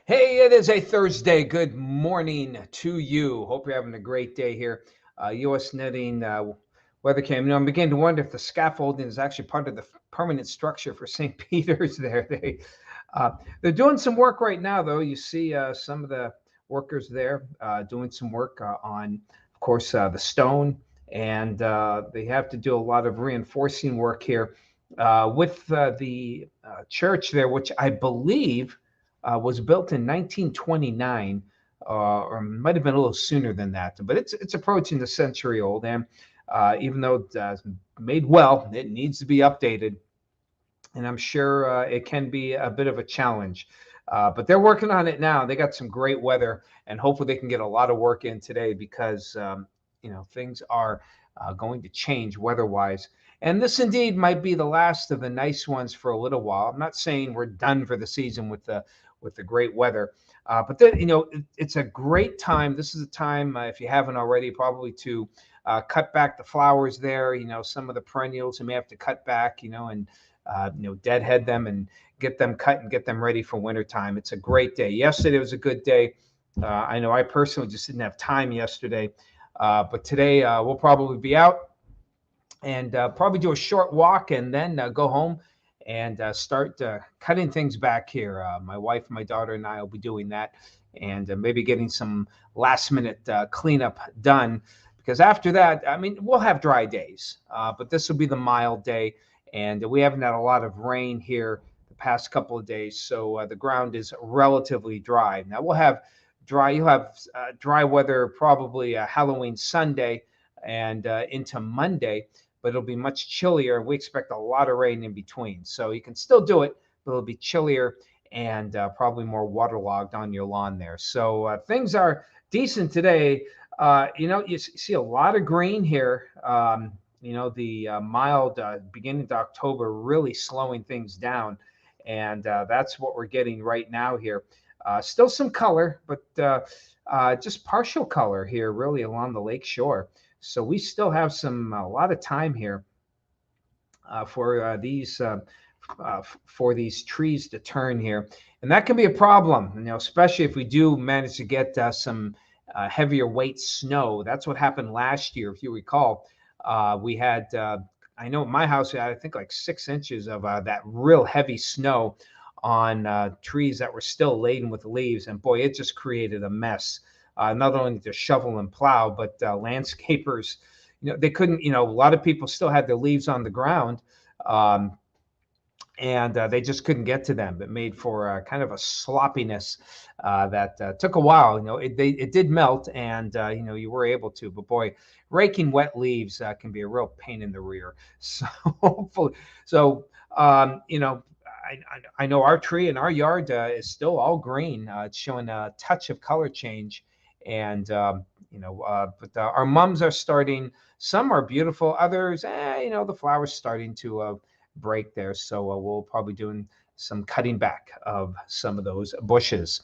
Hey, it is a Thursday. Good morning to you. Hope you're having a great day here. U.S. Netting weather cam. I'm beginning to wonder if the scaffolding is actually part of the permanent structure for St. Peter's there. Uh, they're doing some work right now, though. You see some of the workers there doing some work on, of course, the stone, and they have to do a lot of reinforcing work here with the church there, which I believe was built in 1929, or might have been a little sooner than that, but it's approaching the century old. And even though it's made well, it needs to be updated, and I'm sure it can be a bit of a challenge. But they're working on it now. They got some great weather, and hopefully they can get a lot of work in today because things are going to change weather-wise. And this indeed might be the last of the nice ones for a little while. I'm not saying we're done for the season with the great weather, but then, it's a great time. This is a time, if you haven't already, probably to cut back the flowers there. Some of the perennials you may have to cut back. And deadhead them and get them cut and get them ready for wintertime. It's a great day. Yesterday was a good day. I know I personally just didn't have time yesterday, but today we'll probably be out and probably do a short walk and then go home and start cutting things back here. My wife, my daughter, and I will be doing that, and maybe getting some last minute cleanup done. Because after that, I mean, we'll have dry days, but this will be the mild day, and we haven't had a lot of rain here the past couple of days, so the ground is relatively dry. Now we'll have you'll have dry weather probably Halloween Sunday and into Monday, but it'll be much chillier. We expect a lot of rain in between. So you can still do it, but it'll be chillier and probably more waterlogged on your lawn there. So things are decent today. You see a lot of green here. The mild beginning of October really slowing things down. And that's what we're getting right now here. Still some color, but just partial color here, really, along the lake shore. So we still have a lot of time here for these trees to turn here, and that can be a problem. Especially if we do manage to get some heavier weight snow. That's what happened last year, if you recall. We had, I know, at my house, we had, I think, like 6 inches of that real heavy snow on trees that were still laden with leaves, and boy, it just created a mess. Not only to shovel and plow, but landscapers, they couldn't. A lot of people still had their leaves on the ground, um, and they just couldn't get to them. It made for kind of a sloppiness that took a while. It did melt, and you were able to. But boy, raking wet leaves can be a real pain in the rear. So hopefully, so I know our tree in our yard is still all green. It's showing a touch of color change, and but our mums are starting. Some are beautiful, others, the flowers starting to break there. So we'll probably doing some cutting back of some of those bushes.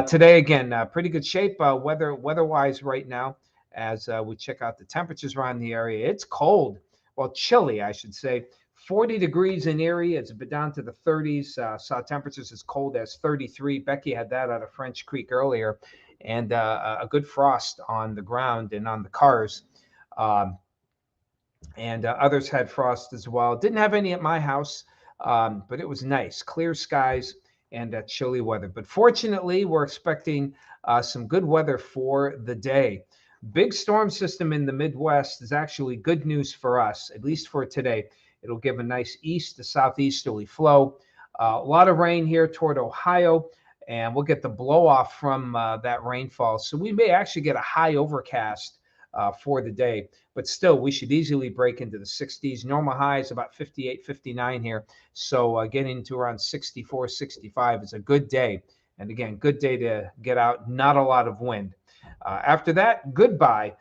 Today, again, pretty good shape weather-wise right now. As we check out the temperatures around the area, it's cold, well, chilly, I should say. 40 degrees in Erie. It's been down to the 30s. Saw temperatures as cold as 33. Becky had that out of French Creek earlier, and a good frost on the ground and on the cars. Um, and others had frost as well. Didn't have any at my house, but it was nice, clear skies and chilly weather. But fortunately, we're expecting some good weather for the day. Big storm system in the Midwest is actually good news for us, at least for today. It'll give a nice east to southeasterly flow. A lot of rain here toward Ohio, and we'll get the blow off from that rainfall. So we may actually get a high overcast for the day, but still we should easily break into the 60s. Normal high is about 58, 59 here. So getting to around 64, 65 is a good day. And again, good day to get out, not a lot of wind. After that, goodbye.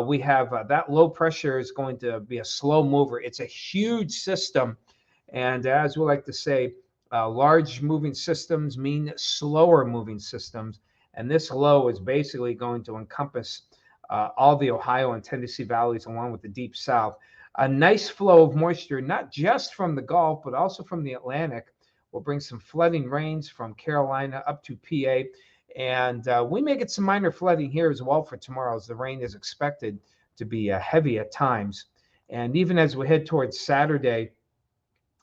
We have that low pressure is going to be a slow mover. It's a huge system. And as we like to say, large moving systems mean slower moving systems. And this low is basically going to encompass all the Ohio and Tennessee valleys along with the deep south. A nice flow of moisture, not just from the Gulf, but also from the Atlantic, will bring some flooding rains from Carolina up to PA. And we may get some minor flooding here as well for tomorrow, as the rain is expected to be heavy at times. And even as we head towards Saturday,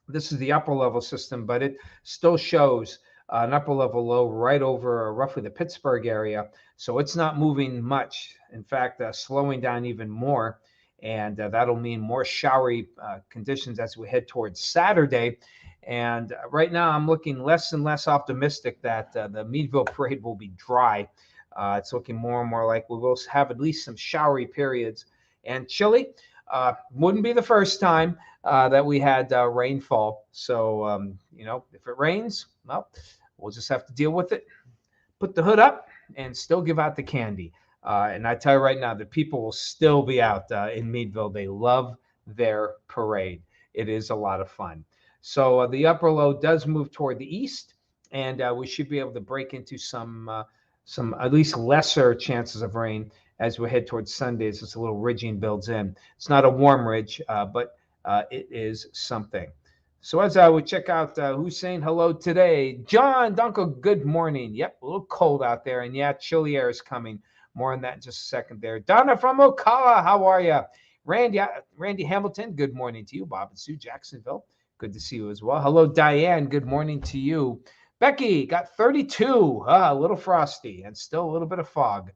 this is the upper level system, but it still shows an upper level low right over roughly the Pittsburgh area. So it's not moving much. In fact, slowing down even more. And that'll mean more showery conditions as we head towards Saturday. And right now, I'm looking less and less optimistic that the Meadville parade will be dry. It's looking more and more like we will have at least some showery periods and chilly. Wouldn't be the first time that we had rainfall. So, if it rains, well, we'll just have to deal with it, put the hood up, and still give out the candy. And I tell you right now, the people will still be out in Meadville. They love their parade. It is a lot of fun. So the upper low does move toward the east, and we should be able to break into some at least lesser chances of rain as we head towards Sunday. As a little ridging builds in. It's not a warm ridge, but it is something. So as we check out who's saying hello today, John Dunkel, good morning. Yep, a little cold out there, and yeah, chilly air is coming. More on that in just a second there. Donna from Ocala, how are you? Randy Hamilton, good morning to you. Bob and Sue, Jacksonville, good to see you as well. Hello, Diane, good morning to you. Becky got 32, a little frosty, and still a little bit of fog.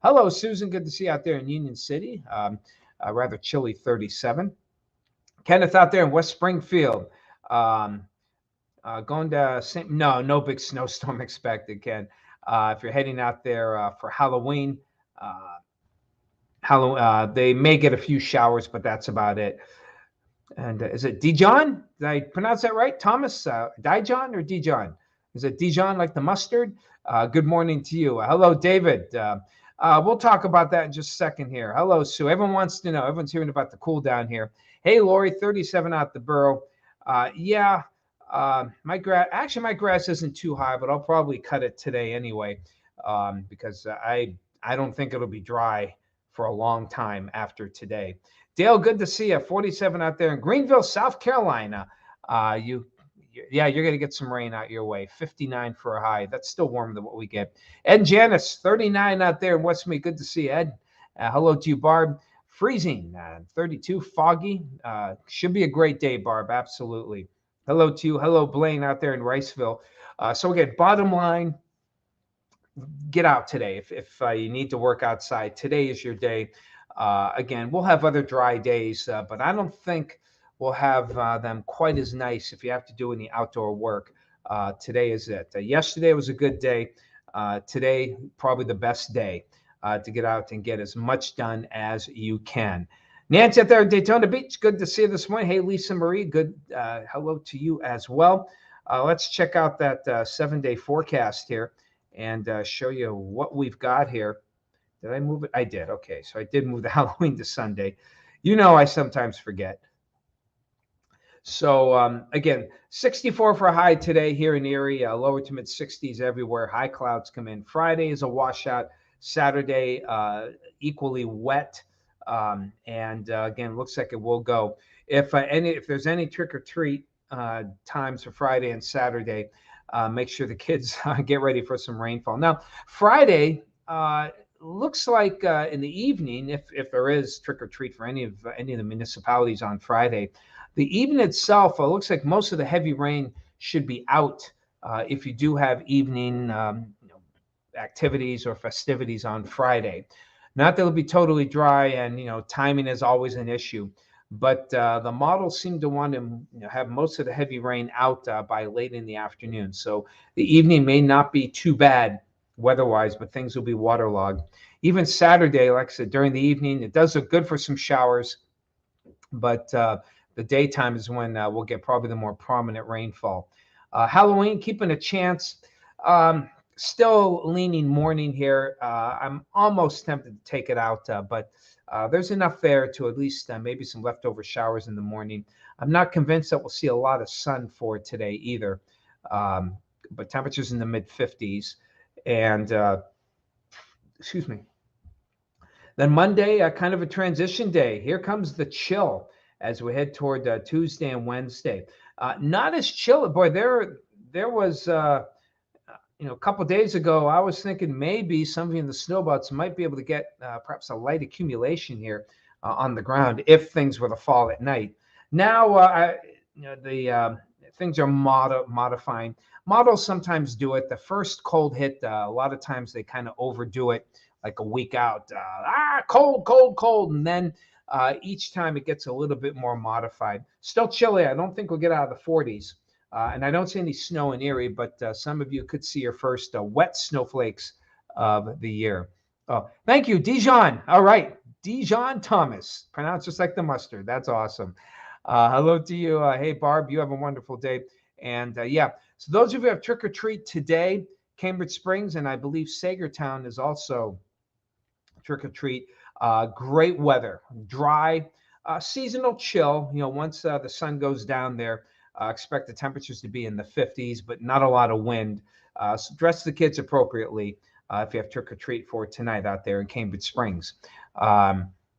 Hello, Susan, good to see you out there in Union City. Rather chilly 37. Kenneth out there in West Springfield. Going to no big snowstorm expected, Ken. If you're heading out there for Halloween, they may get a few showers, but that's about it. And is it Dijon? Did I pronounce that right? Thomas, Dijon or Dijon? Is it Dijon like the mustard? Good morning to you. Hello, David. We'll talk about that in just a second here. Hello, Sue. Everyone wants to know. Everyone's hearing about the cool down here. Hey, Lori, 37 out the borough. My grass isn't too high, but I'll probably cut it today anyway, because I don't think it'll be dry for a long time after today. Dale, good to see you. 47 out there in Greenville, South Carolina. You're going to get some rain out your way. 59 for a high. That's still warmer than what we get. Ed and Janice, 39 out there in Westmead. Good to see you, Ed. Hello to you, Barb. Freezing, 32, foggy. Should be a great day, Barb. Absolutely. Hello to you. Hello, Blaine, out there in Riceville. So again, bottom line, get out today. If you need to work outside, today is your day. Again, we'll have other dry days, but I don't think we'll have them quite as nice if you have to do any outdoor work. Today is it. Yesterday was a good day. Today, probably the best day to get out and get as much done as you can. Nancy out there in Daytona Beach, good to see you this morning. Hey, Lisa Marie, good. Hello to you as well. Let's check out that 7-day forecast here and show you what we've got here. Did I move it? I did. Okay, so I did move the Halloween to Sunday. I sometimes forget. So again, 64 for a high today here in Erie, lower to mid 60s everywhere. High clouds come in. Friday is a washout. Saturday, equally wet. And again, looks like it will go. If there's any trick or treat times for Friday and Saturday, make sure the kids get ready for some rainfall. Now, Friday looks like in the evening, if there is trick or treat for any of the municipalities on Friday, the evening itself looks like most of the heavy rain should be out. If you do have evening activities or festivities on Friday. Not that it'll be totally dry, and timing is always an issue, but the models seem to want to have most of the heavy rain out by late in the afternoon. So the evening may not be too bad weather-wise, but things will be waterlogged. Even Saturday, like I said, during the evening, it does look good for some showers, but the daytime is when we'll get probably the more prominent rainfall. Halloween, keeping a chance. Still leaning morning here. I'm almost tempted to take it out, but there's enough there to at least maybe some leftover showers in the morning. I'm not convinced that we'll see a lot of sun for today either, but temperatures in the mid 50s. And excuse me. Then Monday, kind of a transition day. Here comes the chill as we head toward Tuesday and Wednesday. Not as chill. Boy, there was a couple days ago, I was thinking maybe some of you in the snow belts might be able to get perhaps a light accumulation here on the ground if things were to fall at night. Now, the things are modifying. Models sometimes do it. The first cold hit, a lot of times they kind of overdo it, like a week out. Cold, cold, cold, and then each time it gets a little bit more modified. Still chilly. I don't think we'll get out of the 40s. And I don't see any snow in Erie, but some of you could see your first wet snowflakes of the year. Oh, thank you, Dijon. All right, Dijon Thomas, pronounced just like the mustard. That's awesome. Hello to you. Hey, Barb, you have a wonderful day. And yeah, so those of you who have trick or treat today, Cambridge Springs, and I believe Sagertown is also trick or treat. Great weather, dry, seasonal chill. Once the sun goes down there, expect the temperatures to be in the 50s, but not a lot of wind. So dress the kids appropriately if you have trick or treat for tonight out there in Cambridge Springs.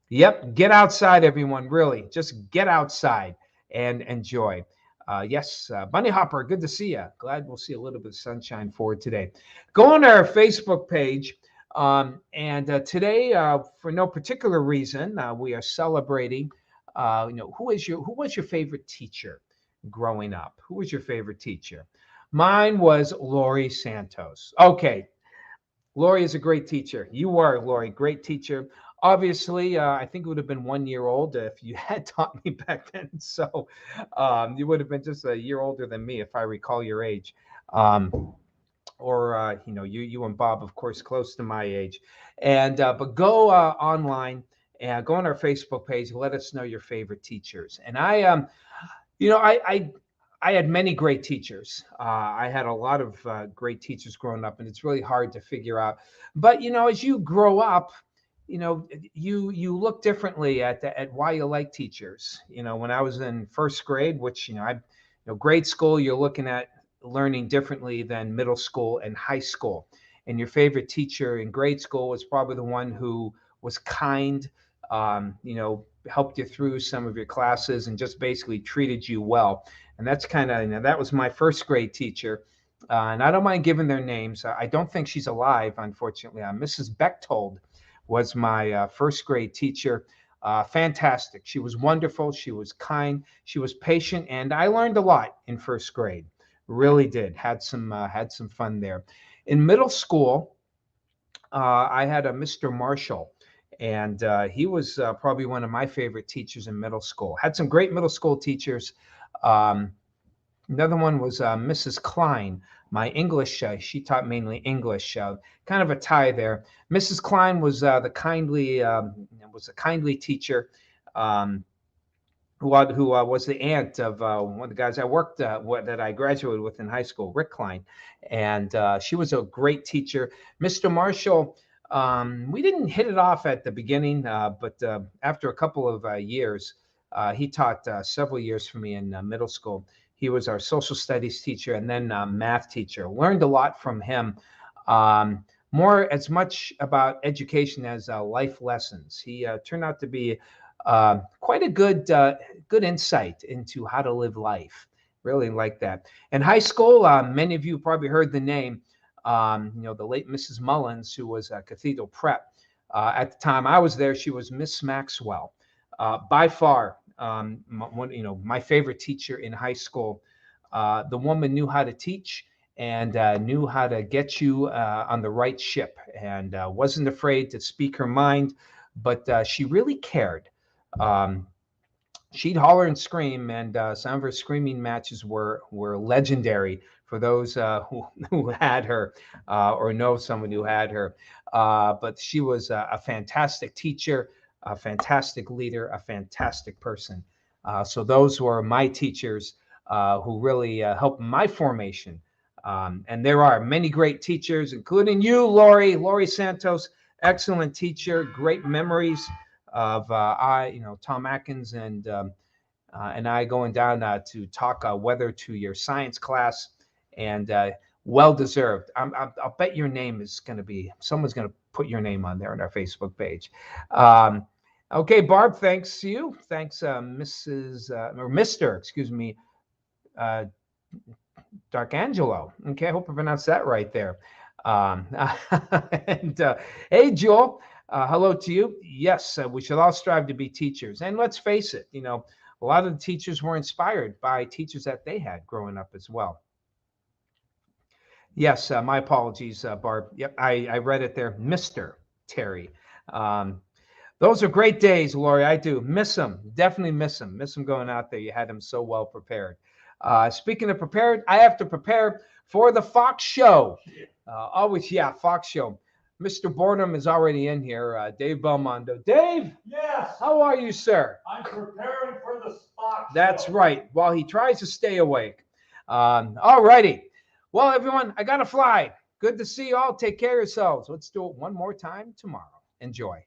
Yep, get outside, everyone. Really, just get outside and enjoy. Yes, Bunny Hopper, good to see you. Glad we'll see a little bit of sunshine for today. Go on our Facebook page. And today, for no particular reason, we are celebrating. Who was your favorite teacher growing up? Who was your favorite teacher? Mine was Lori Santos. Okay, Lori is a great teacher. You were, Lori, great teacher. Obviously, I think it would have been 1 year old if you had taught me back then. So you would have been just a year older than me if I recall your age. Or you and Bob, of course, close to my age. And but go online and go on our Facebook page. Let us know your favorite teachers. And I had many great teachers. I had a lot of great teachers growing up, and it's really hard to figure out. But as you grow up, you look differently at why you like teachers. When I was in first grade, which grade school, you're looking at learning differently than middle school and high school. And your favorite teacher in grade school was probably the one who was kind, helped you through some of your classes and just basically treated you well. And that's kind of, that was my first grade teacher. And I don't mind giving their names. I don't think she's alive, unfortunately. Mrs. Bechtold was my first grade teacher. Fantastic. She was wonderful. She was kind. She was patient. And I learned a lot in first grade. Really did. Had some fun there. In middle school, I had a Mr. Marshall, and he was probably one of my favorite teachers in middle school. Had some great middle school teachers. Another one was Mrs. Klein, my English. She taught mainly English. Kind of a tie there. Mrs. Klein was a kindly teacher. Who was the aunt of one of the guys I worked that I graduated with in high school, Rick Klein, and she was a great teacher. Mr. Marshall, we didn't hit it off at the beginning, but after a couple of years, he taught several years for me in middle school. He was our social studies teacher and then math teacher. Learned a lot from him. More as much about education as life lessons. He turned out to be quite a good insight into how to live life. Really like that. In high school, many of you probably heard the name, the late Mrs. Mullins, who was at Cathedral Prep. At the time I was there, she was Miss Maxwell. By far, my favorite teacher in high school. The woman knew how to teach and knew how to get you on the right ship, and wasn't afraid to speak her mind, but she really cared. She'd holler and scream, and some of her screaming matches were legendary for those who had her or know someone who had her. But she was a fantastic teacher, a fantastic leader, a fantastic person. So those were my teachers who really helped my formation. And there are many great teachers, including you, Lori Santos, excellent teacher, great memories of Tom Atkins and I going down to talk weather to your science class, and well deserved. I'll bet your name is going to be, someone's going to put your name on there on our Facebook page. Okay, Barb, thanks to you. Thanks, Mrs. or Mr. Excuse me, Darkangelo. Okay, I hope I pronounced that right there. Um, and hey, Joel, hello to you. Yes, we should all strive to be teachers. And let's face it, a lot of the teachers were inspired by teachers that they had growing up as well. Yes, my apologies, Barb. Yep, I read it there, Mr. Terry. Um, those are great days, Lori. I do miss them. Definitely miss them. Miss them going out there. You had them so well prepared. Speaking of prepared, I have to prepare for the Fox show. Always, yeah, Fox show. Mr. Boredom is already in here. Dave Belmondo. Dave, Yes, how are you, sir? I'm preparing for the Fox That's show. right. While he tries to stay awake. All righty. Well, everyone, I got to fly. Good to see you all. Take care of yourselves. Let's do it one more time tomorrow. Enjoy.